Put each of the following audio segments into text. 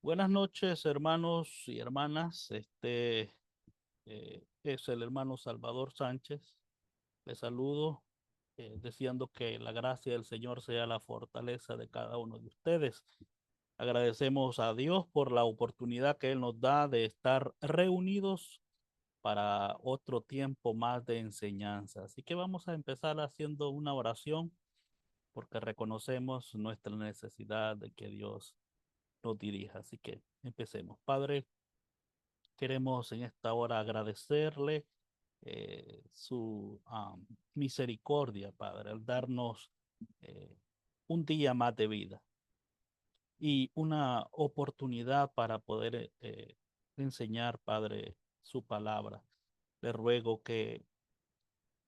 Buenas noches, hermanos y hermanas. Es el hermano Salvador Sánchez. Les saludo, deseando que la gracia del Señor sea la fortaleza de cada uno de ustedes. Agradecemos a Dios por la oportunidad que Él nos da de estar reunidos para otro tiempo más de enseñanza. Así que vamos a empezar haciendo una oración porque reconocemos nuestra necesidad de que Dios nos dirija. Así que empecemos. Padre, queremos en esta hora agradecerle su misericordia, Padre, al darnos eh, un día más de vida y una oportunidad para poder enseñar, Padre, su palabra. Le ruego que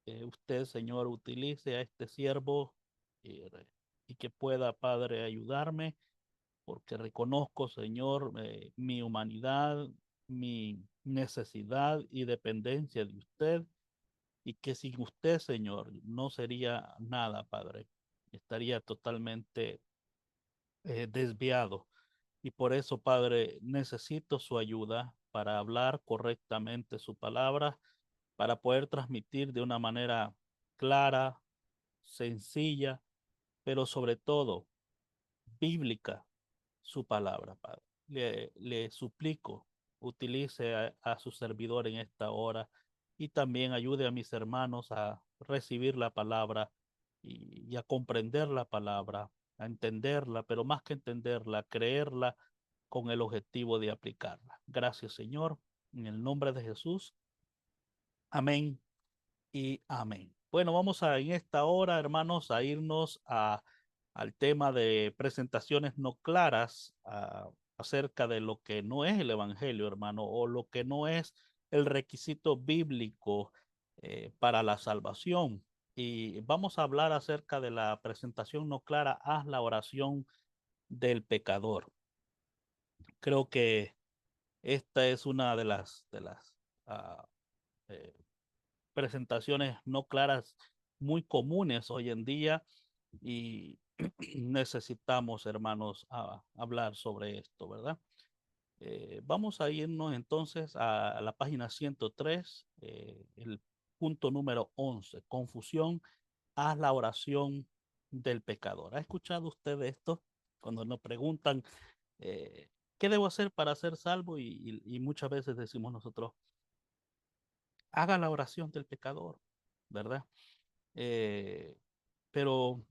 usted, Señor, utilice a este siervo y, y que pueda, Padre, ayudarme porque reconozco, Señor, mi humanidad, mi necesidad y dependencia de usted, y que sin usted, Señor, no sería nada, Padre. Estaría totalmente desviado. Y por eso, Padre, necesito su ayuda para hablar correctamente su palabra, para poder transmitir de una manera clara, sencilla, pero sobre todo bíblica su palabra, Padre. Le suplico, utilice a su servidor en esta hora y también ayude a mis hermanos a recibir la palabra y a comprender la palabra, a entenderla, pero más que entenderla, creerla con el objetivo de aplicarla. Gracias, Señor, en el nombre de Jesús. Amén y amén. Bueno, vamos a en esta hora, hermanos, a irnos al tema de presentaciones no claras acerca de lo que no es el evangelio, hermano, o lo que no es el requisito bíblico para la salvación. Y vamos a hablar acerca de la presentación no clara, haz la oración del pecador. Creo que esta es una de las uh, eh, presentaciones no claras muy comunes hoy en día y necesitamos, hermanos, hablar sobre esto, ¿verdad? Vamos a irnos entonces a la página 103, el punto número 11, confusión, haz la oración del pecador. ¿Ha escuchado usted esto? Cuando nos preguntan, ¿qué debo hacer para ser salvo? Y muchas veces decimos nosotros, haga la oración del pecador, ¿verdad? Eh, pero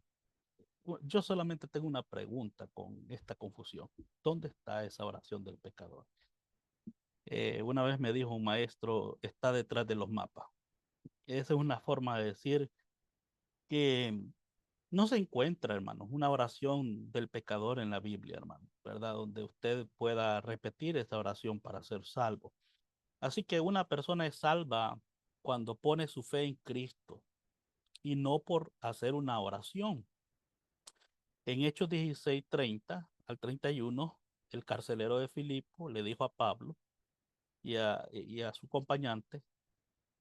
yo solamente tengo una pregunta con esta confusión. ¿Dónde está esa oración del pecador? Una vez me dijo un maestro, está detrás de los mapas. Esa es una forma de decir que no se encuentra, hermano, una oración del pecador en la Biblia, hermano, ¿verdad? Donde usted pueda repetir esa oración para ser salvo. Así que una persona es salva cuando pone su fe en Cristo y no por hacer una oración. En Hechos 16:30 al 31, el carcelero de Filipo le dijo a Pablo y a su acompañante,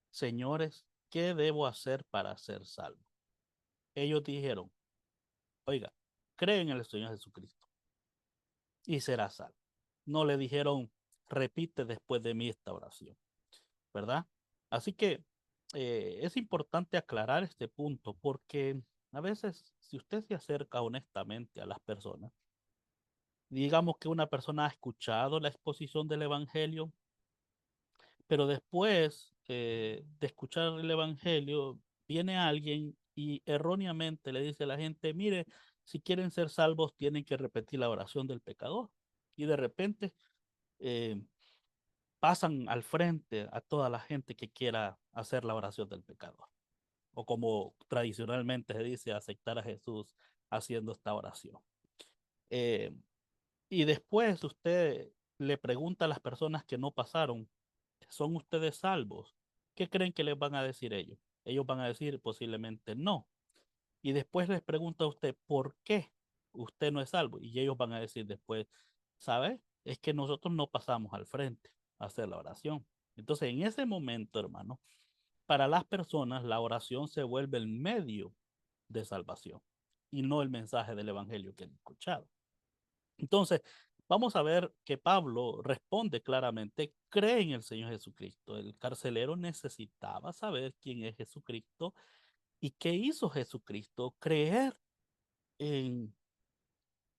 señores, ¿qué debo hacer para ser salvo? Ellos dijeron, oiga, cree en el Señor Jesucristo y será salvo. No le dijeron, repite después de mí esta oración, ¿verdad? Así que es importante aclarar este punto porque a veces si usted se acerca honestamente a las personas, digamos que una persona ha escuchado la exposición del Evangelio, pero después de escuchar el Evangelio, viene alguien y erróneamente le dice a la gente, mire, si quieren ser salvos, tienen que repetir la oración del pecador. Y de repente eh, pasan al frente a toda la gente que quiera hacer la oración del pecador. O como tradicionalmente se dice, aceptar a Jesús haciendo esta oración. Eh, Y después usted le pregunta a las personas que no pasaron, ¿son ustedes salvos? ¿Qué creen que les van a decir ellos? Ellos van a decir posiblemente no. Y después les pregunta a usted, ¿por qué usted no es salvo? Y ellos van a decir después, ¿sabe? Es que nosotros no pasamos al frente a hacer la oración. Entonces, en ese momento, hermano, para las personas la oración se vuelve el medio de salvación y no el mensaje del evangelio que han escuchado. Entonces, Vamos a ver que Pablo responde claramente, cree en el Señor Jesucristo. El carcelero necesitaba saber quién es Jesucristo y qué hizo Jesucristo, creer en,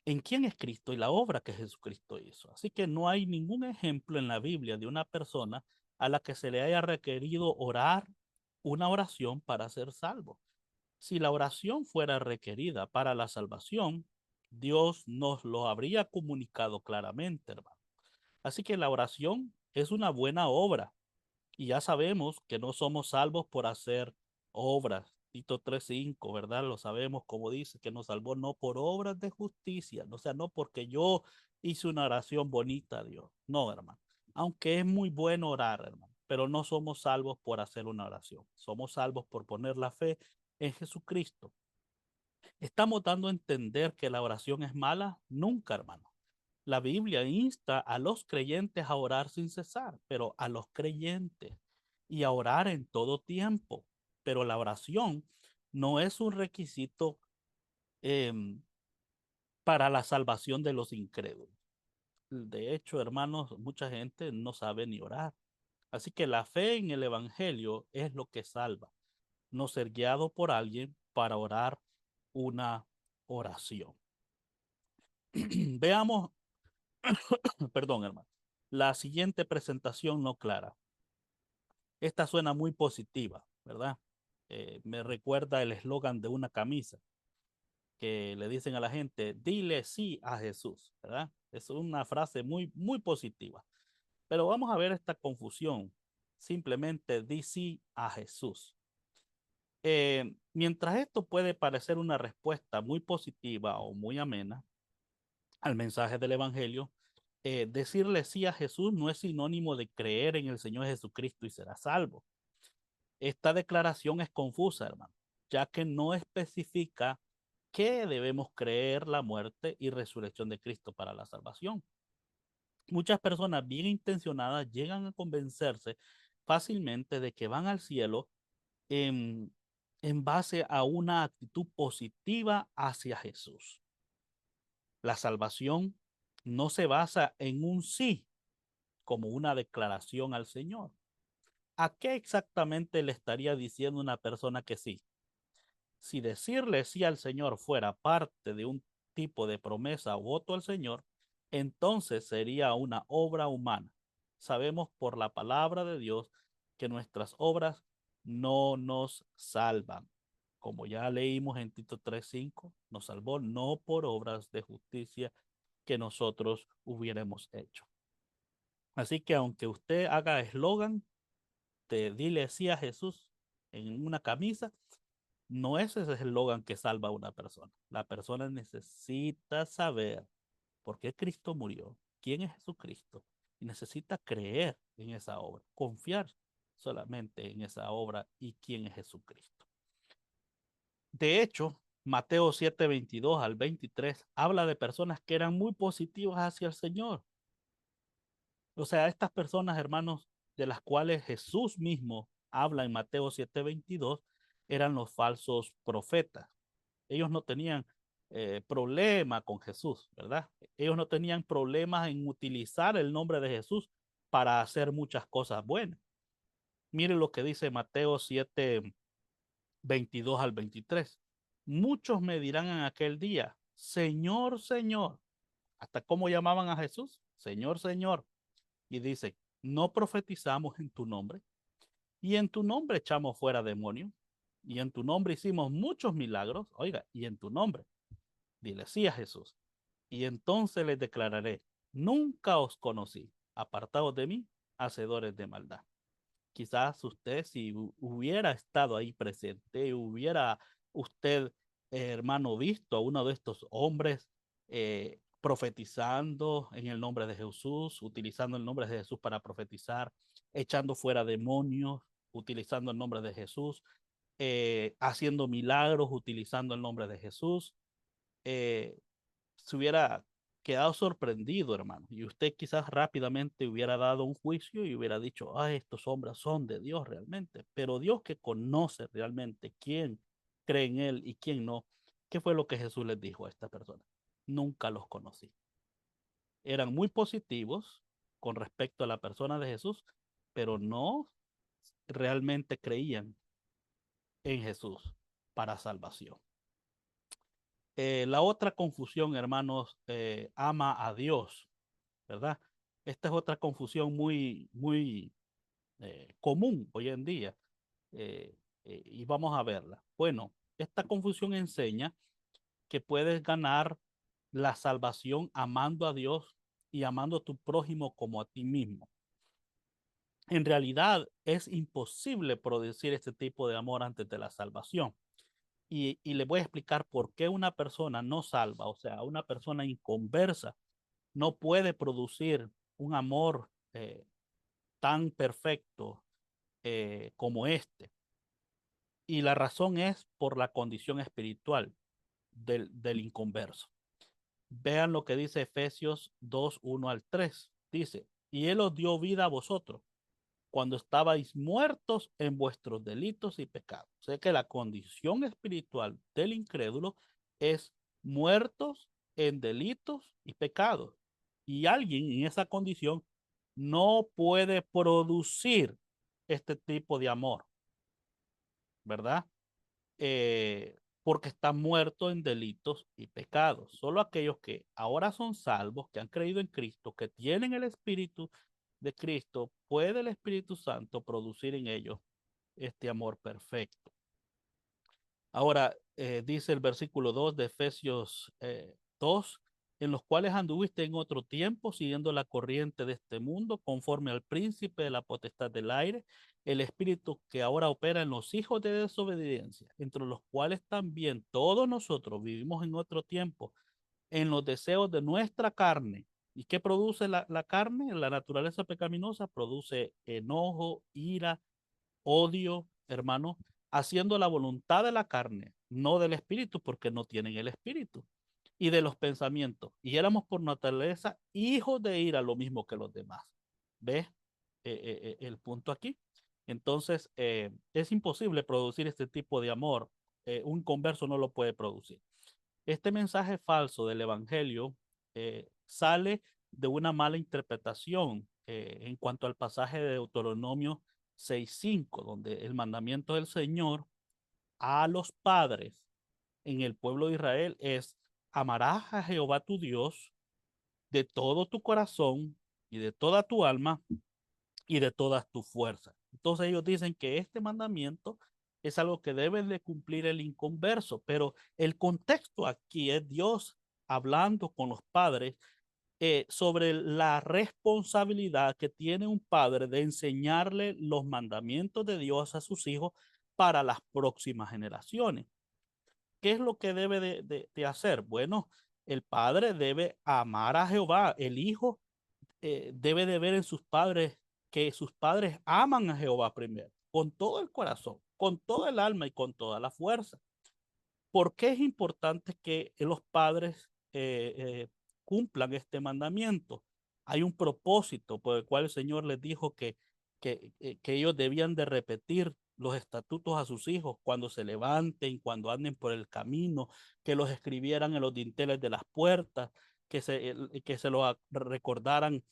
en quién es Cristo y la obra que Jesucristo hizo. Así que no hay ningún ejemplo en la Biblia de una persona a la que se le haya requerido orar una oración para ser salvo. Si la oración fuera requerida para la salvación, Dios nos lo habría comunicado claramente, hermano. Así que la oración es una buena obra y ya sabemos que no somos salvos por hacer obras. Tito 3:5, ¿verdad? Lo sabemos, como dice, que nos salvó no por obras de justicia, o sea, no porque yo hice una oración bonita a Dios. No, hermano. Aunque es muy bueno orar, hermano, pero no somos salvos por hacer una oración. Somos salvos por poner la fe en Jesucristo. ¿Estamos dando a entender que la oración es mala? Nunca, hermano. La Biblia insta a los creyentes a orar sin cesar, pero a los creyentes y a orar en todo tiempo. Pero la oración no es un requisito eh, para la salvación de los incrédulos. De hecho, hermanos, mucha gente no sabe ni orar. Así que la fe en el Evangelio es lo que salva, no ser guiado por alguien para orar una oración. Veamos, perdón, hermano, la siguiente presentación no clara. Esta suena muy positiva, ¿verdad? Me recuerda el eslogan de una camisa que le dicen a la gente, dile sí a Jesús, ¿verdad? Es una frase muy, muy positiva. Pero vamos a ver esta confusión. Simplemente di sí a Jesús. Mientras esto puede parecer una respuesta muy positiva o muy amena al mensaje del Evangelio, decirle sí a Jesús no es sinónimo de creer en el Señor Jesucristo y será salvo. Esta declaración es confusa, hermano, ya que no especifica qué debemos creer la muerte y resurrección de Cristo para la salvación. Muchas personas bien intencionadas llegan a convencerse fácilmente de que van al cielo en, en base a una actitud positiva hacia Jesús. La salvación no se basa en un sí como una declaración al Señor. ¿A qué exactamente le estaría diciendo una persona que sí? Si decirle sí al Señor fuera parte de un tipo de promesa o voto al Señor, entonces sería una obra humana. Sabemos por la palabra de Dios que nuestras obras no nos salvan. Como ya leímos en Tito 3:5, nos salvó no por obras de justicia que nosotros hubiéramos hecho. Así que aunque usted haga eslogan de dile sí a Jesús en una camisa, no es ese eslogan que salva a una persona. La persona necesita saber por qué Cristo murió, quién es Jesucristo, y necesita creer en esa obra, confiar solamente en esa obra y quién es Jesucristo. De hecho, Mateo 7:22 al 23 habla de personas que eran muy positivas hacia el Señor. O sea, estas personas, hermanos, de las cuales Jesús mismo habla en Mateo 7:22, eran los falsos profetas. Ellos no tenían problema con Jesús, ¿verdad? Ellos no tenían problemas en utilizar el nombre de Jesús para hacer muchas cosas buenas. Mire lo que dice Mateo 7:22 al 23. Muchos me dirán en aquel día, Señor, Señor. ¿Hasta cómo llamaban a Jesús? Señor, Señor. Y dice, no profetizamos en tu nombre, y en tu nombre echamos fuera demonios, y en tu nombre hicimos muchos milagros. Oiga, y en tu nombre. Dile sí a Jesús. Y entonces les declararé, nunca os conocí, apartados de mí, hacedores de maldad. Quizás usted, si hubiera estado ahí presente, hubiera usted, hermano, visto a uno de estos hombres profetizando en el nombre de Jesús, utilizando el nombre de Jesús para profetizar, echando fuera demonios, utilizando el nombre de Jesús, haciendo milagros, utilizando el nombre de Jesús, eh, se hubiera quedado sorprendido, hermano, y usted quizás rápidamente hubiera dado un juicio y hubiera dicho, ah, estos hombres son de Dios realmente, pero Dios que conoce realmente quién cree en Él y quién no, ¿qué fue lo que Jesús les dijo a esta persona? Nunca los conocí. eran muy positivos con respecto a la persona de Jesús, pero no realmente creían en Jesús para salvación. La otra confusión, hermanos, ama a Dios, ¿verdad? Esta es otra confusión muy común hoy en día, y vamos a verla. Bueno, esta confusión enseña que puedes ganar la salvación amando a Dios y amando a tu prójimo como a ti mismo. En realidad es imposible producir este tipo de amor antes de la salvación. Y le voy a explicar por qué una persona no salva, o sea, una persona inconversa, no puede producir un amor tan perfecto como este. Y la razón es por la condición espiritual del inconverso. Vean lo que dice Efesios 2, 1 al 3. Dice, y Él os dio vida a vosotros cuando estabais muertos en vuestros delitos y pecados. O sea que la condición espiritual del incrédulo es muertos en delitos y pecados. Y alguien en esa condición no puede producir este tipo de amor, ¿verdad? Porque está muerto en delitos y pecados. Solo aquellos que ahora son salvos, que han creído en Cristo, que tienen el Espíritu de Cristo, puede el Espíritu Santo producir en ellos este amor perfecto. Ahora, dice el versículo 2 de Efesios 2, en los cuales anduviste en otro tiempo, siguiendo la corriente de este mundo, conforme al príncipe de la potestad del aire, el espíritu que ahora opera en los hijos de desobediencia, entre los cuales también todos nosotros vivimos en otro tiempo, en los deseos de nuestra carne. ¿Y qué produce la carne? La naturaleza pecaminosa produce enojo, ira, odio, hermano, haciendo la voluntad de la carne, no del espíritu, porque no tienen el espíritu, y de los pensamientos. Y éramos por naturaleza hijos de ira, lo mismo que los demás. ¿Ves el punto aquí? Entonces, es imposible producir este tipo de amor. Un converso no lo puede producir. Este mensaje falso del Evangelio sale de una mala interpretación en cuanto al pasaje de Deuteronomio 6:5, donde el mandamiento del Señor a los padres en el pueblo de Israel es: amarás a Jehová tu Dios de todo tu corazón y de toda tu alma y de todas tus fuerzas. Entonces ellos dicen que este mandamiento es algo que debe de cumplir el inconverso, pero el contexto aquí es Dios hablando con los padres sobre la responsabilidad que tiene un padre de enseñarle los mandamientos de Dios a sus hijos para las próximas generaciones. ¿Qué es lo que debe de hacer? Bueno, el padre debe amar a Jehová, el hijo debe de ver en sus padres que sus padres aman a Jehová primero, con todo el corazón, con todo el alma y con toda la fuerza. ¿Por qué es importante que los padres cumplan este mandamiento? Hay un propósito por el cual el Señor les dijo que ellos debían de repetir los estatutos a sus hijos cuando se levanten, cuando anden por el camino, que los escribieran en los dinteles de las puertas, que se lo recordaran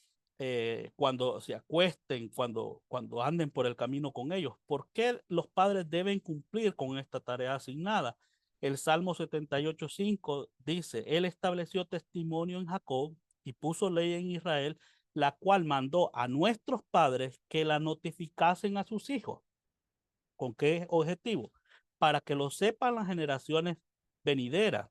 cuando se acuesten, cuando anden por el camino con ellos. ¿Por qué los padres deben cumplir con esta tarea asignada? El Salmo 78:5 dice, Él estableció testimonio en Jacob y puso ley en Israel, la cual mandó a nuestros padres que la notificasen a sus hijos. ¿Con qué objetivo? Para que lo sepan las generaciones venideras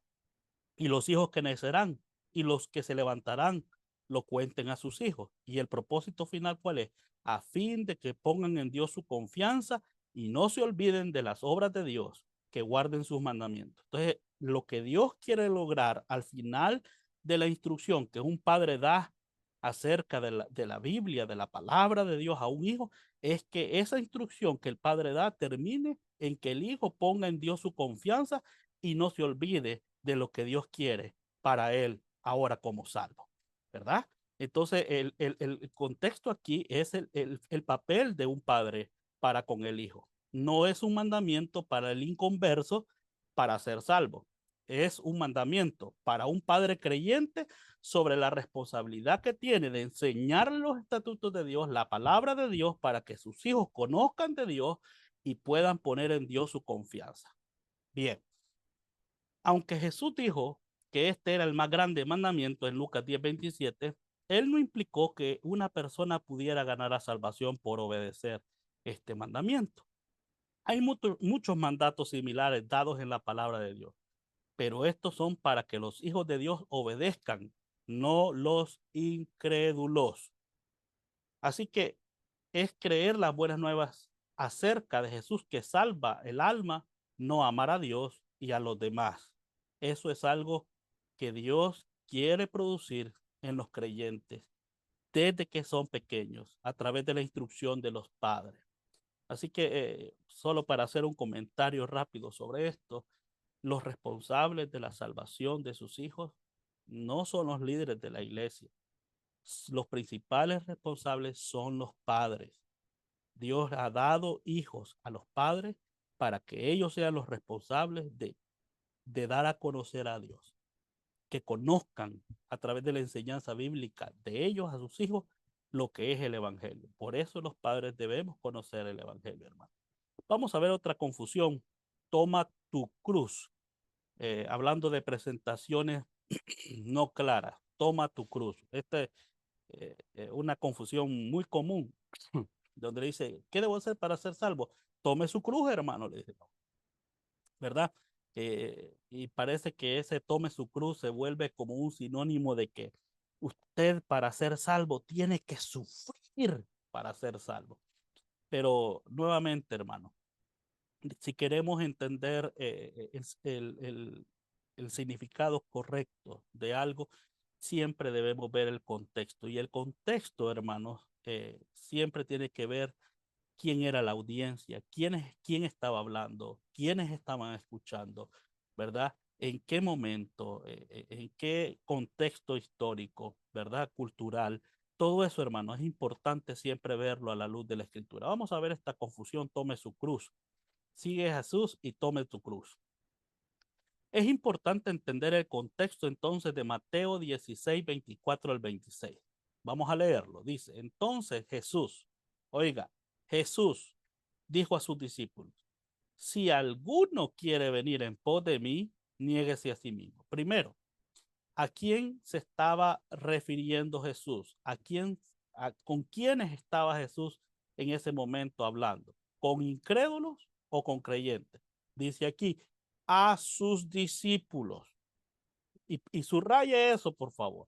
y los hijos que nacerán y los que se levantarán lo cuenten a sus hijos. Y el propósito final, ¿cuál es? A fin de que pongan en Dios su confianza y no se olviden de las obras de Dios, que guarden sus mandamientos. Entonces, lo que Dios quiere lograr al final de la instrucción que un padre da acerca de la Biblia, de la palabra de Dios a un hijo, es que esa instrucción que el padre da termine en que el hijo ponga en Dios su confianza y no se olvide de lo que Dios quiere para él ahora como salvo, ¿verdad? Entonces, el contexto aquí es el papel de un padre para con el hijo. No es un mandamiento para el inconverso para ser salvo. Es un mandamiento para un padre creyente sobre la responsabilidad que tiene de enseñar los estatutos de Dios, la palabra de Dios, para que sus hijos conozcan de Dios y puedan poner en Dios su confianza. Bien, aunque Jesús dijo que este era el más grande mandamiento en Lucas 10:27, él no implicó que una persona pudiera ganar la salvación por obedecer este mandamiento. Hay muchos mandatos similares dados en la palabra de Dios, pero estos son para que los hijos de Dios obedezcan, no los incrédulos. Así que es creer las buenas nuevas acerca de Jesús que salva el alma, no amar a Dios y a los demás. Eso es algo que Dios quiere producir en los creyentes desde que son pequeños, a través de la instrucción de los padres. Así que solo para hacer un comentario rápido sobre esto, los responsables de la salvación de sus hijos no son los líderes de la iglesia. Los principales responsables son los padres. Dios ha dado hijos a los padres para que ellos sean los responsables de dar a conocer a Dios, que conozcan a través de la enseñanza bíblica de ellos a sus hijos lo que es el evangelio. Por eso los padres debemos conocer el evangelio, hermano. Vamos a ver otra confusión. Toma tu cruz. Hablando de presentaciones no claras. Toma tu cruz. Esta es una confusión muy común, donde le dice, ¿qué debo hacer para ser salvo? Tome su cruz, hermano, le dice, ¿verdad? Y parece que ese tome su cruz se vuelve como un sinónimo de que usted para ser salvo tiene que sufrir para ser salvo. Pero nuevamente, hermano, si queremos entender el significado correcto de algo, siempre debemos ver el contexto. Y el contexto, hermanos, siempre tiene que ver quién era la audiencia, quién estaba hablando, quiénes estaban escuchando, ¿verdad? En qué momento, en qué contexto histórico, ¿verdad? Cultural. Todo eso, hermano, es importante siempre verlo a la luz de la escritura. Vamos a ver esta confusión, tome su cruz. Sigue a Jesús y tome tu cruz. Es importante entender el contexto entonces de Mateo 16:24 al 26. Vamos a leerlo. Dice, entonces Jesús, oiga, Jesús dijo a sus discípulos, si alguno quiere venir en pos de mí, niéguese a sí mismo. Primero, ¿a quién se estaba refiriendo Jesús? ¿Con quiénes estaba Jesús en ese momento hablando? ¿Con incrédulos o con creyentes? Dice aquí, a sus discípulos. Y subraye eso, por favor,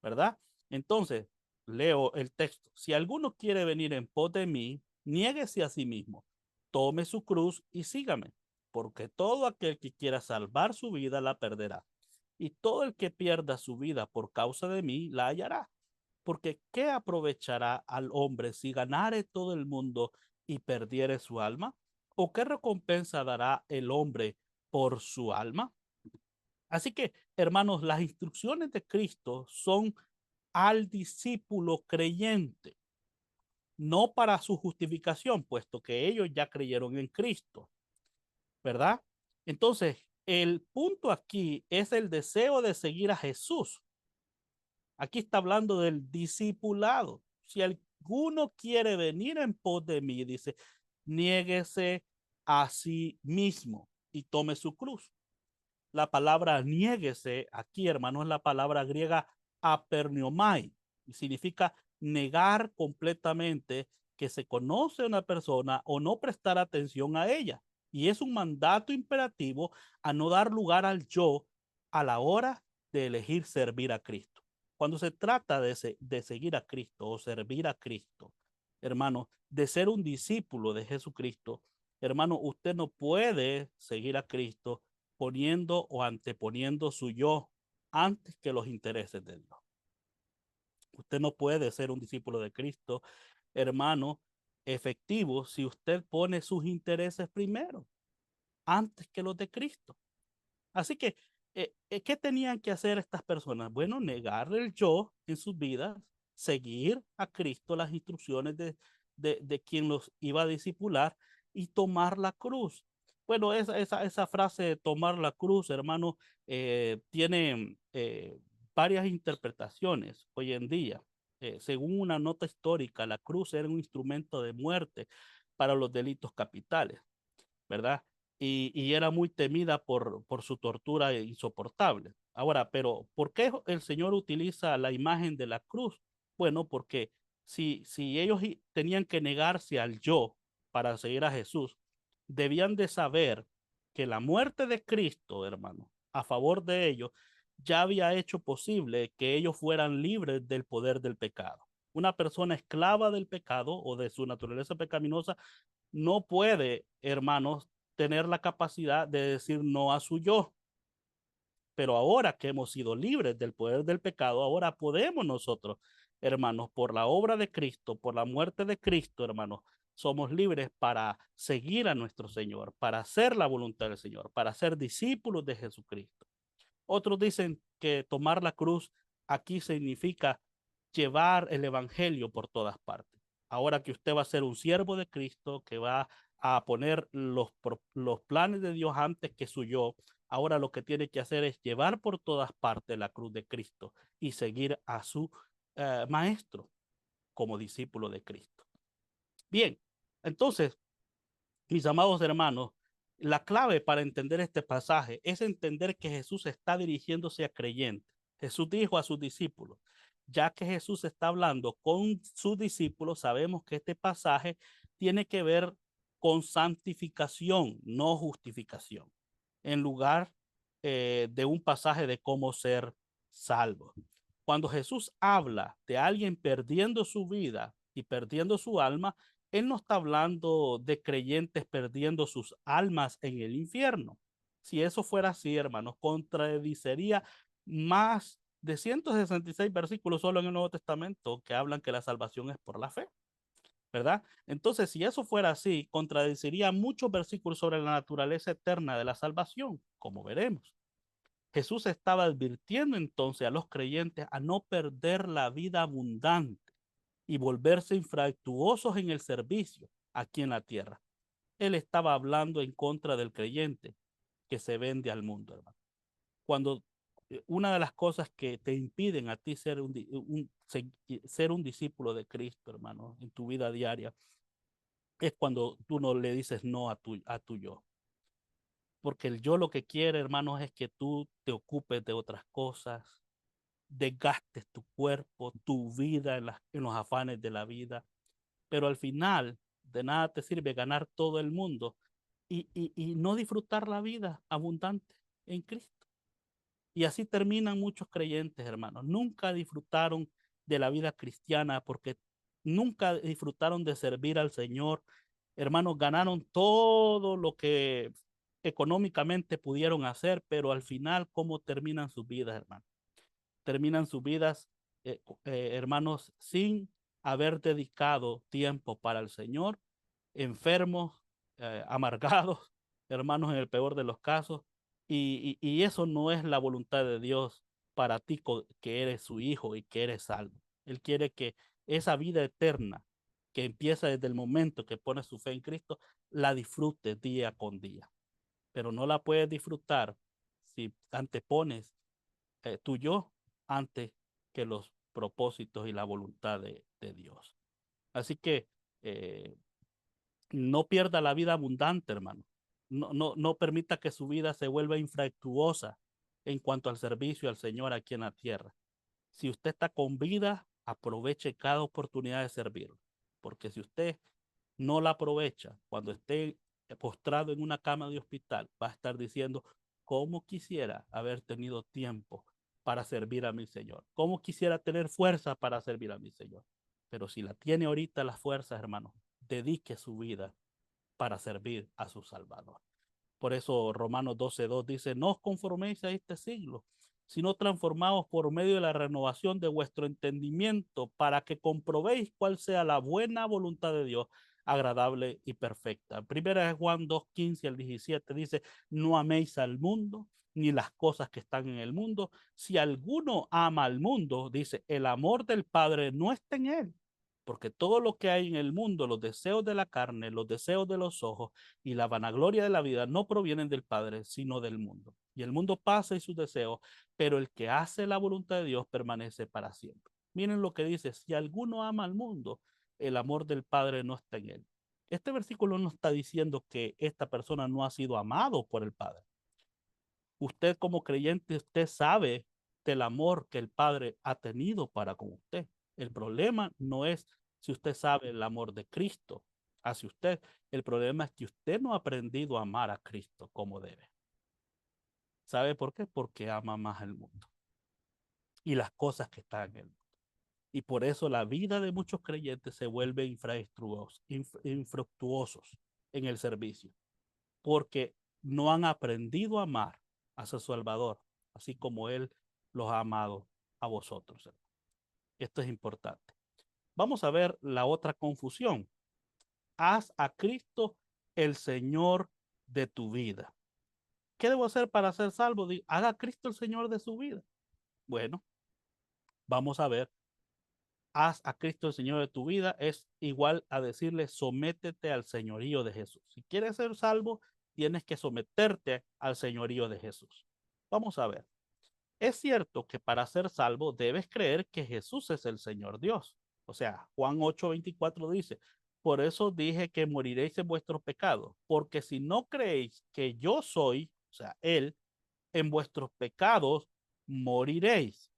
¿verdad? Entonces, leo el texto. Si alguno quiere venir en pos de mí, niéguese a sí mismo, tome su cruz y sígame, porque todo aquel que quiera salvar su vida la perderá. Y todo el que pierda su vida por causa de mí la hallará. Porque ¿qué aprovechará al hombre si ganare todo el mundo y perdiere su alma? ¿O qué recompensa dará el hombre por su alma? Así que, hermanos, las instrucciones de Cristo son al discípulo creyente, no para su justificación, puesto que ellos ya creyeron en Cristo, ¿verdad? Entonces, el punto aquí es el deseo de seguir a Jesús. Aquí está hablando del discipulado. Si alguno quiere venir en pos de mí, dice, niéguese a sí mismo y tome su cruz. La palabra niéguese aquí, hermano, es la palabra griega aperniomai, y significa negar completamente que se conoce a una persona o no prestar atención a ella. Y es un mandato imperativo a no dar lugar al yo a la hora de elegir servir a Cristo. Cuando se trata de seguir a Cristo o servir a Cristo, hermano, de ser un discípulo de Jesucristo, hermano, usted no puede seguir a Cristo poniendo o anteponiendo su yo antes que los intereses de Dios. Usted no puede ser un discípulo de Cristo, hermano, efectivo si usted pone sus intereses primero, antes que los de Cristo. Así que, ¿qué tenían que hacer estas personas? Bueno, negar el yo en sus vidas, seguir a Cristo las instrucciones de quien los iba a discipular y tomar la cruz. Bueno, esa frase de tomar la cruz, hermano, tiene varias interpretaciones hoy en día. Según una nota histórica, la cruz era un instrumento de muerte para los delitos capitales, ¿verdad? Y era muy temida por su tortura insoportable. Ahora, pero ¿por qué el Señor utiliza la imagen de la cruz? Bueno, porque si ellos tenían que negarse al yo para seguir a Jesús, debían de saber que la muerte de Cristo, hermano, a favor de ellos, ya había hecho posible que ellos fueran libres del poder del pecado. Una persona esclava del pecado o de su naturaleza pecaminosa no puede, hermanos, tener la capacidad de decir no a su yo. Pero ahora que hemos sido libres del poder del pecado, ahora podemos nosotros, hermanos, por la obra de Cristo, por la muerte de Cristo, hermanos, somos libres para seguir a nuestro Señor, para hacer la voluntad del Señor, para ser discípulos de Jesucristo. Otros dicen que tomar la cruz aquí significa llevar el evangelio por todas partes. Ahora que usted va a ser un siervo de Cristo, que va a poner los planes de Dios antes que su yo, ahora lo que tiene que hacer es llevar por todas partes la cruz de Cristo y seguir a su maestro como discípulo de Cristo. Bien, entonces, mis amados hermanos, la clave para entender este pasaje es entender que Jesús está dirigiéndose a creyentes. Jesús dijo a sus discípulos, ya que Jesús está hablando con sus discípulos, sabemos que este pasaje tiene que ver con santificación, no justificación, en lugar de un pasaje de cómo ser salvo. Cuando Jesús habla de alguien perdiendo su vida y perdiendo su alma, él no está hablando de creyentes perdiendo sus almas en el infierno. Si eso fuera así, hermanos, contradiciría más de 166 versículos solo en el Nuevo Testamento que hablan que la salvación es por la fe, ¿verdad? Entonces, si eso fuera así, contradeciría muchos versículos sobre la naturaleza eterna de la salvación, como veremos. Jesús estaba advirtiendo entonces a los creyentes a no perder la vida abundante y volverse infructuosos en el servicio aquí en la tierra. Él estaba hablando en contra del creyente que se vende al mundo, hermano. Cuando una de las cosas que te impiden a ti ser un discípulo de Cristo, hermano, en tu vida diaria, es cuando tú no le dices no a tu yo. Porque el yo lo que quiere, hermanos, es que tú te ocupes de otras cosas, desgastes tu cuerpo, tu vida en los afanes de la vida, pero al final de nada te sirve ganar todo el mundo y no disfrutar la vida abundante en Cristo. Y así terminan muchos creyentes, hermanos. Nunca disfrutaron de la vida cristiana porque nunca disfrutaron de servir al Señor. Hermanos, ganaron todo lo que económicamente pudieron hacer, pero al final, ¿cómo terminan sus vidas, hermanos? Terminan sus vidas, hermanos, sin haber dedicado tiempo para el Señor, enfermos, amargados, hermanos, en el peor de los casos. Y eso no es la voluntad de Dios para ti que eres su hijo y que eres salvo. Él quiere que esa vida eterna que empieza desde el momento que pones su fe en Cristo, la disfrutes día con día. Pero no la puedes disfrutar si antepones tu yo antes que los propósitos y la voluntad de Dios. Así que eh, no pierda la vida abundante, hermano. No permita que su vida se vuelva infructuosa en cuanto al servicio al Señor aquí en la tierra. Si usted está con vida, aproveche cada oportunidad de servirlo. Porque si usted no la aprovecha, cuando esté postrado en una cama de hospital, va a estar diciendo, ¿cómo quisiera haber tenido tiempo para servir a mi Señor? ¿Cómo quisiera tener fuerza para servir a mi Señor? Pero si la tiene ahorita las fuerzas, hermano, dedique su vida para servir a su Salvador. Por eso Romanos 12:2 dice, no os conforméis a este siglo, sino transformaos por medio de la renovación de vuestro entendimiento para que comprobéis cuál sea la buena voluntad de Dios, agradable y perfecta. Primera de Juan 2:15 al 17 dice, no améis al mundo ni las cosas que están en el mundo. Si alguno ama al mundo, dice, el amor del Padre no está en él, Porque todo lo que hay en el mundo, los deseos de la carne, los deseos de los ojos y la vanagloria de la vida no provienen del Padre, sino del mundo. Y el mundo pasa y sus deseos, pero el que hace la voluntad de Dios permanece para siempre. Miren lo que dice, si alguno ama al mundo, el amor del Padre no está en él. Este versículo no está diciendo que esta persona no ha sido amado por el Padre. Usted como creyente, usted sabe del amor que el Padre ha tenido para con usted. El problema no es si usted sabe el amor de Cristo hacia usted. El problema es que usted no ha aprendido a amar a Cristo como debe. ¿Sabe por qué? Porque ama más el mundo y las cosas que están en él. Y por eso la vida de muchos creyentes se vuelve infructuosos en el servicio, porque no han aprendido a amar a su Salvador, así como Él los ha amado a vosotros. Esto es importante. Vamos a ver la otra confusión. Haz a Cristo el Señor de tu vida. ¿Qué debo hacer para ser salvo? Haga a Cristo el Señor de su vida. Bueno, vamos a ver. Haz a Cristo el Señor de tu vida es igual a decirle sométete al señorío de Jesús. Si quieres ser salvo, tienes que someterte al señorío de Jesús. Vamos a ver. Es cierto que para ser salvo debes creer que Jesús es el Señor Dios. O sea, Juan 8:24 dice, por eso dije que moriréis en vuestros pecados, porque si no creéis que yo soy, o sea, Él, en vuestros pecados moriréis.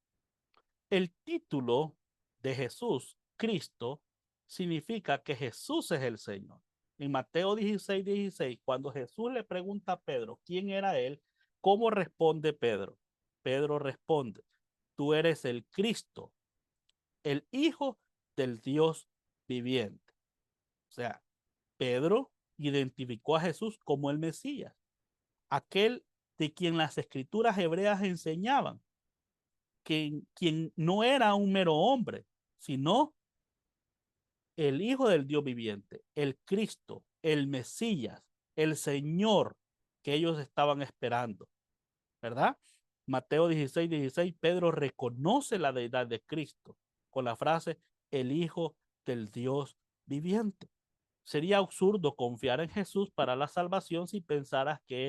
El título de Jesús, Cristo, significa que Jesús es el Señor. En Mateo 16:16, cuando Jesús le pregunta a Pedro quién era él, ¿cómo responde Pedro? Pedro responde, tú eres el Cristo, el Hijo del Dios viviente. O sea, Pedro identificó a Jesús como el Mesías, aquel de quien las escrituras hebreas enseñaban quien no era un mero hombre, sino el Hijo del Dios viviente, el Cristo, el Mesías, el Señor que ellos estaban esperando, ¿verdad? Mateo 16:16, Pedro reconoce la deidad de Cristo con la frase, el Hijo del Dios viviente. Sería absurdo confiar en Jesús para la salvación si pensaras que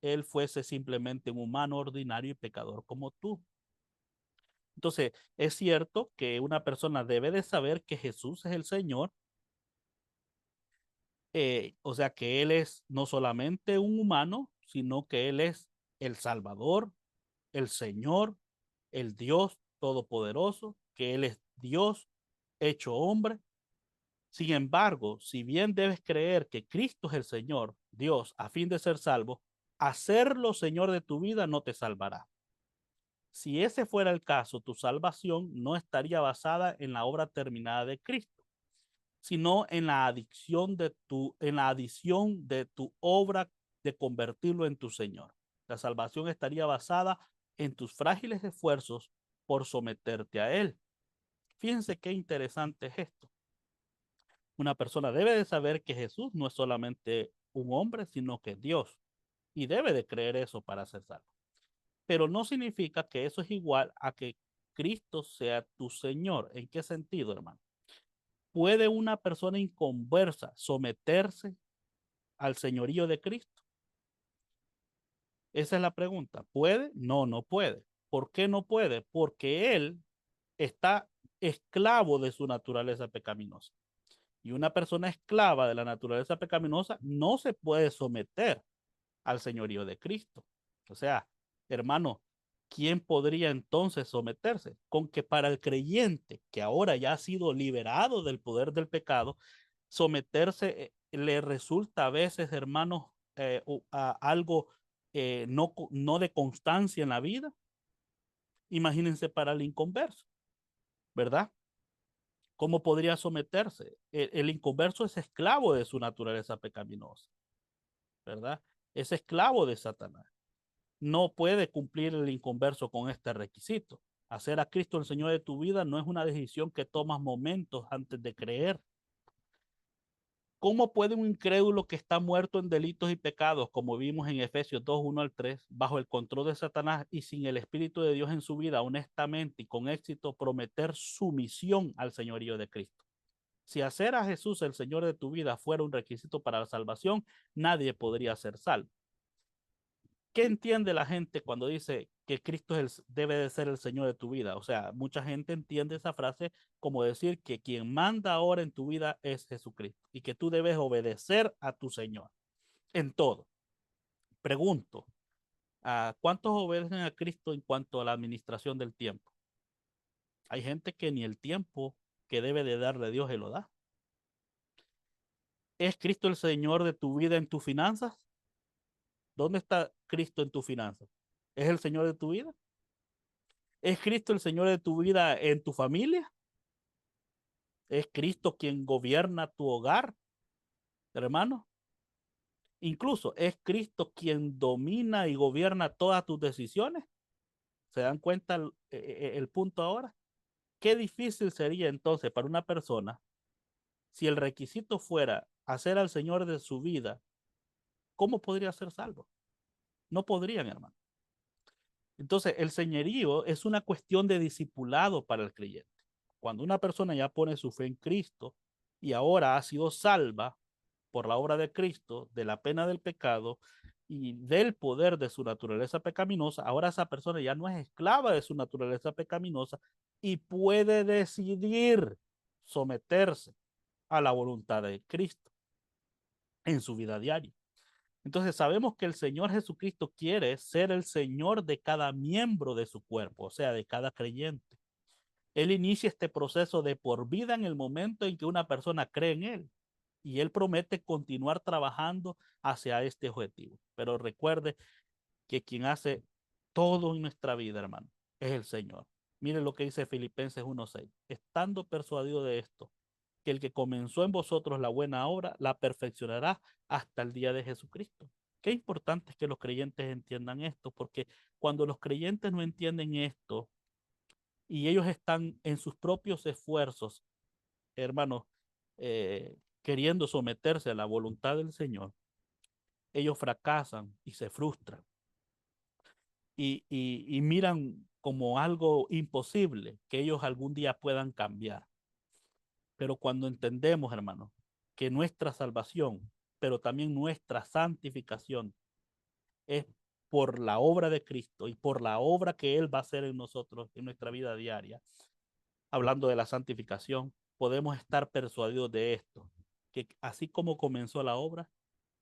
él fuese simplemente un humano ordinario y pecador como tú. Entonces, es cierto que una persona debe de saber que Jesús es el Señor, o sea, que Él es no solamente un humano, sino que Él es el Salvador, el Señor, el Dios Todopoderoso, que Él es Dios hecho hombre. Sin embargo, si bien debes creer que Cristo es el Señor, Dios, a fin de ser salvo, hacerlo Señor de tu vida no te salvará. Si ese fuera el caso, tu salvación no estaría basada en la obra terminada de Cristo, sino en la adición de tu obra de convertirlo en tu Señor. La salvación estaría basada en tus frágiles esfuerzos por someterte a Él. Fíjense qué interesante es esto. Una persona debe de saber que Jesús no es solamente un hombre, sino que es Dios. Y debe de creer eso para ser salvo. Pero no significa que eso es igual a que Cristo sea tu Señor. ¿En qué sentido, hermano? ¿Puede una persona inconversa someterse al señorío de Cristo? Esa es la pregunta. ¿Puede? No, no puede. ¿Por qué no puede? Porque él está esclavo de su naturaleza pecaminosa. Y una persona esclava de la naturaleza pecaminosa no se puede someter al señorío de Cristo. O sea, hermano, ¿quién podría entonces someterse? Con que para el creyente que ahora ya ha sido liberado del poder del pecado, someterse le resulta a veces, hermanos, a algo no de constancia en la vida. Imagínense para el inconverso, ¿verdad? ¿Cómo podría someterse? El inconverso es esclavo de su naturaleza pecaminosa, ¿verdad? Es esclavo de Satanás. No puede cumplir el inconverso con este requisito. Hacer a Cristo el Señor de tu vida no es una decisión que tomas momentos antes de creer. ¿Cómo puede un incrédulo que está muerto en delitos y pecados, como vimos en Efesios 2, 1 al 3, bajo el control de Satanás y sin el Espíritu de Dios en su vida, honestamente y con éxito, prometer sumisión al señorío de Cristo? Si hacer a Jesús el Señor de tu vida fuera un requisito para la salvación, nadie podría ser salvo. ¿Qué entiende la gente cuando dice que Cristo debe de ser el Señor de tu vida? O sea, mucha gente entiende esa frase como decir que quien manda ahora en tu vida es Jesucristo y que tú debes obedecer a tu Señor en todo. Pregunto, ¿a cuántos obedecen a Cristo en cuanto a la administración del tiempo? Hay gente que ni el tiempo que debe de darle Dios se lo da. ¿Es Cristo el Señor de tu vida en tus finanzas? ¿Dónde está Cristo en tus finanzas? ¿Es el Señor de tu vida? ¿Es Cristo el Señor de tu vida en tu familia? ¿Es Cristo quien gobierna tu hogar, hermano? Incluso es Cristo quien domina y gobierna todas tus decisiones. ¿Se dan cuenta el punto ahora? Qué difícil sería entonces para una persona si el requisito fuera hacer al Señor de su vida. ¿Cómo podría ser salvo? No podrían, hermano. Entonces, el señorío es una cuestión de discipulado para el creyente. Cuando una persona ya pone su fe en Cristo y ahora ha sido salva por la obra de Cristo, de la pena del pecado y del poder de su naturaleza pecaminosa, ahora esa persona ya no es esclava de su naturaleza pecaminosa y puede decidir someterse a la voluntad de Cristo en su vida diaria. Entonces sabemos que el Señor Jesucristo quiere ser el Señor de cada miembro de su cuerpo, o sea, de cada creyente. Él inicia este proceso de por vida en el momento en que una persona cree en Él. Y Él promete continuar trabajando hacia este objetivo. Pero recuerde que quien hace todo en nuestra vida, hermano, es el Señor. Mire lo que dice Filipenses 1:6. Estando persuadido de esto, que el que comenzó en vosotros la buena obra, la perfeccionará hasta el día de Jesucristo. Qué importante es que los creyentes entiendan esto, porque cuando los creyentes no entienden esto y ellos están en sus propios esfuerzos, hermanos, queriendo someterse a la voluntad del Señor, ellos fracasan y se frustran y miran como algo imposible que ellos algún día puedan cambiar. Pero cuando entendemos, hermanos, que nuestra salvación, pero también nuestra santificación es por la obra de Cristo y por la obra que Él va a hacer en nosotros, en nuestra vida diaria, hablando de la santificación, podemos estar persuadidos de esto, que así como comenzó la obra,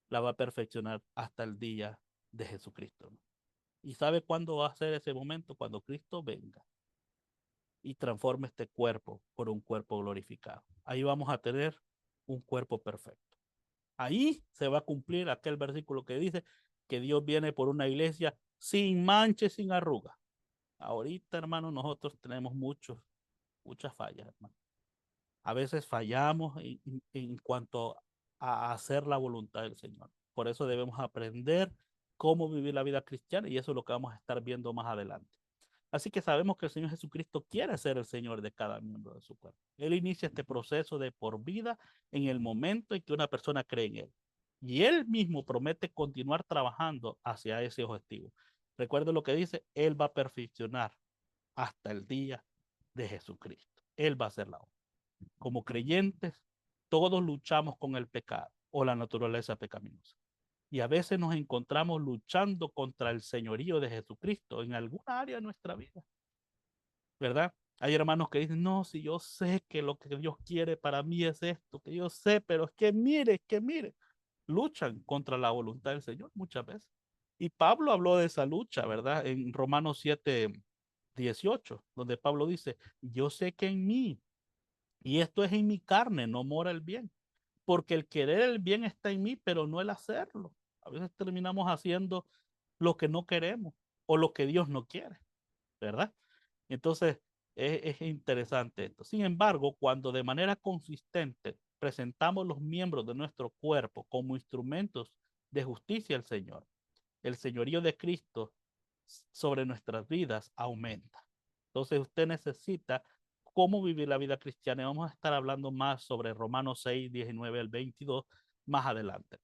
la va a perfeccionar hasta el día de Jesucristo. ¿Y sabe cuándo va a ser ese momento? Cuando Cristo venga y transforme este cuerpo por un cuerpo glorificado. Ahí vamos a tener un cuerpo perfecto. Ahí se va a cumplir aquel versículo que dice que Dios viene por una iglesia sin manches, sin arruga. Ahorita, hermano, nosotros tenemos muchas fallas, hermano. A veces fallamos en cuanto a hacer la voluntad del Señor. Por eso debemos aprender cómo vivir la vida cristiana y eso es lo que vamos a estar viendo más adelante. Así que sabemos que el Señor Jesucristo quiere ser el Señor de cada miembro de su cuerpo. Él inicia este proceso de por vida en el momento en que una persona cree en Él. Y Él mismo promete continuar trabajando hacia ese objetivo. Recuerde lo que dice, Él va a perfeccionar hasta el día de Jesucristo. Él va a hacer la obra. Como creyentes, todos luchamos con el pecado o la naturaleza pecaminosa. Y a veces nos encontramos luchando contra el señorío de Jesucristo en alguna área de nuestra vida, ¿verdad? Hay hermanos que dicen, no, si yo sé que lo que Dios quiere para mí es esto, que yo sé, pero es que mire, luchan contra la voluntad del Señor muchas veces. Y Pablo habló de esa lucha, ¿verdad? En Romanos 7:18, donde Pablo dice, yo sé que en mí, y esto es en mi carne, no mora el bien, porque el querer el bien está en mí, pero no el hacerlo. A veces terminamos haciendo lo que no queremos o lo que Dios no quiere, ¿verdad? Entonces, es interesante esto. Sin embargo, cuando de manera consistente presentamos los miembros de nuestro cuerpo como instrumentos de justicia al Señor, el señorío de Cristo sobre nuestras vidas aumenta. Entonces, usted necesita cómo vivir la vida cristiana. Y vamos a estar hablando más sobre Romanos 6, 19 al 22 más adelante.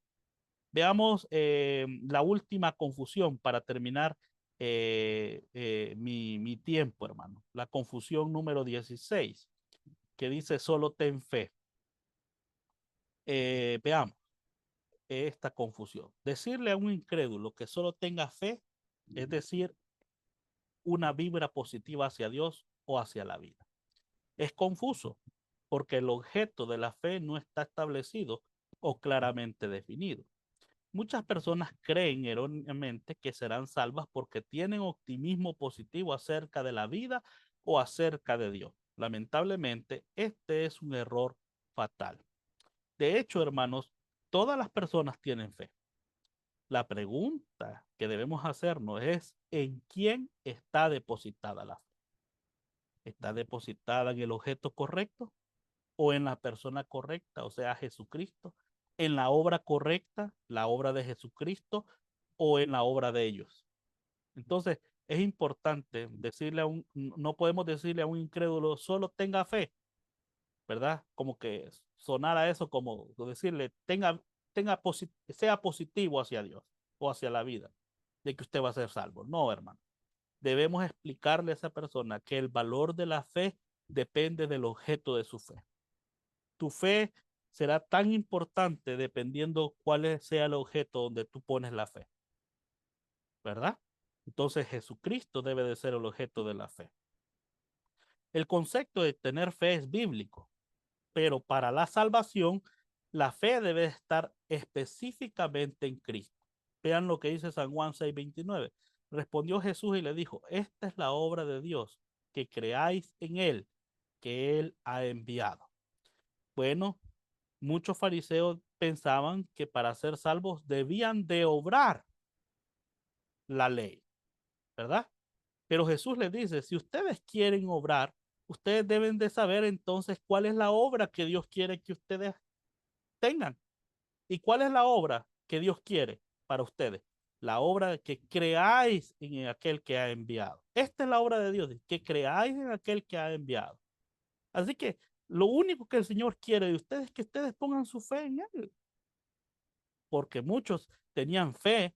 Veamos la última confusión para terminar mi tiempo, hermano. La confusión número 16, que dice solo ten fe. Veamos esta confusión. Decirle a un incrédulo que solo tenga fe, es decir, una vibra positiva hacia Dios o hacia la vida. Es confuso porque el objeto de la fe no está establecido o claramente definido. Muchas personas creen erróneamente que serán salvas porque tienen optimismo positivo acerca de la vida o acerca de Dios. Lamentablemente, este es un error fatal. De hecho, hermanos, todas las personas tienen fe. La pregunta que debemos hacernos es ¿en quién está depositada la fe? ¿Está depositada en el objeto correcto o en la persona correcta, o sea, Jesucristo? ¿En la obra correcta, la obra de Jesucristo, o en la obra de ellos? Entonces, es importante decirle no podemos decirle a un incrédulo, solo tenga fe, ¿verdad? Como que sonara eso como decirle, sea positivo hacia Dios o hacia la vida, de que usted va a ser salvo. No, hermano. Debemos explicarle a esa persona que el valor de la fe depende del objeto de su fe. Tu fe será tan importante dependiendo cuál sea el objeto donde tú pones la fe, ¿verdad? Entonces Jesucristo debe de ser el objeto de la fe. El concepto de tener fe es bíblico, pero para la salvación, la fe debe estar específicamente en Cristo. Vean lo que dice San Juan 6:29. Respondió Jesús y le dijo, esta es la obra de Dios, que creáis en Él, que Él ha enviado. Bueno, muchos fariseos pensaban que para ser salvos debían de obrar la ley, ¿verdad? Pero Jesús les dice, si ustedes quieren obrar, ustedes deben de saber entonces cuál es la obra que Dios quiere que ustedes tengan. ¿Y cuál es la obra que Dios quiere para ustedes? La obra de que creáis en aquel que ha enviado. Esta es la obra de Dios, que creáis en aquel que ha enviado. Así que lo único que el Señor quiere de ustedes es que ustedes pongan su fe en Él. Porque muchos tenían fe,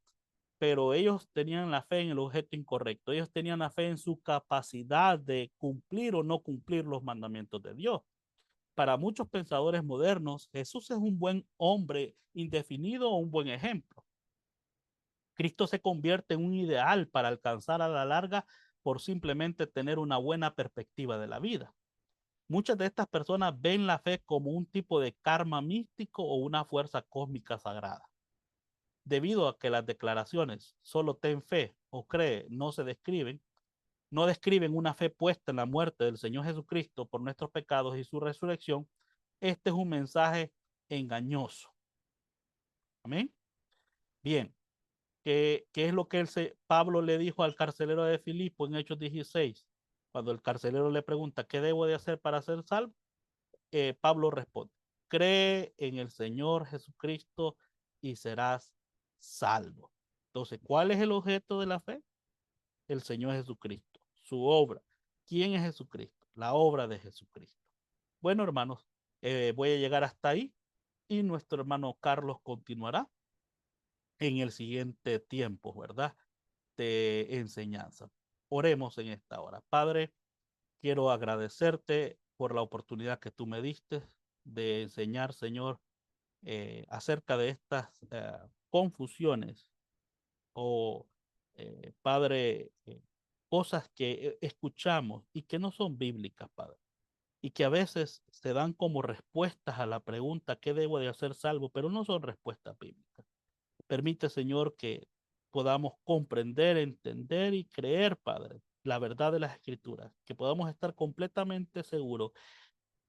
pero ellos tenían la fe en el objeto incorrecto. Ellos tenían la fe en su capacidad de cumplir o no cumplir los mandamientos de Dios. Para muchos pensadores modernos, Jesús es un buen hombre indefinido o un buen ejemplo. Cristo se convierte en un ideal para alcanzar a la larga por simplemente tener una buena perspectiva de la vida. Muchas de estas personas ven la fe como un tipo de karma místico o una fuerza cósmica sagrada. Debido a que las declaraciones solo ten fe o cree no describen una fe puesta en la muerte del Señor Jesucristo por nuestros pecados y su resurrección, este es un mensaje engañoso. Amén. Bien, ¿qué es lo que Pablo le dijo al carcelero de Filipo en Hechos 16? Cuando el carcelero le pregunta, ¿qué debo de hacer para ser salvo? Pablo responde, cree en el Señor Jesucristo y serás salvo. Entonces, ¿cuál es el objeto de la fe? El Señor Jesucristo, su obra. ¿Quién es Jesucristo? La obra de Jesucristo. Bueno, hermanos, voy a llegar hasta ahí y nuestro hermano Carlos continuará en el siguiente tiempo, ¿verdad? De enseñanza. Oremos en esta hora. Padre, quiero agradecerte por la oportunidad que tú me diste de enseñar, Señor, acerca de estas confusiones o, Padre, cosas que escuchamos y que no son bíblicas, Padre, y que a veces se dan como respuestas a la pregunta ¿qué debo de hacer salvo? Pero no son respuestas bíblicas. Permite, Señor, que podamos comprender, entender y creer, Padre, la verdad de las Escrituras, que podamos estar completamente seguros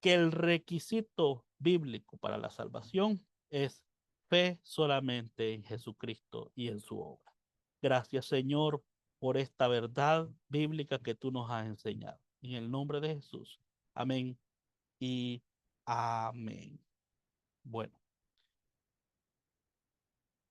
que el requisito bíblico para la salvación es fe solamente en Jesucristo y en su obra. Gracias, Señor, por esta verdad bíblica que tú nos has enseñado. En el nombre de Jesús. Amén y amén. Bueno.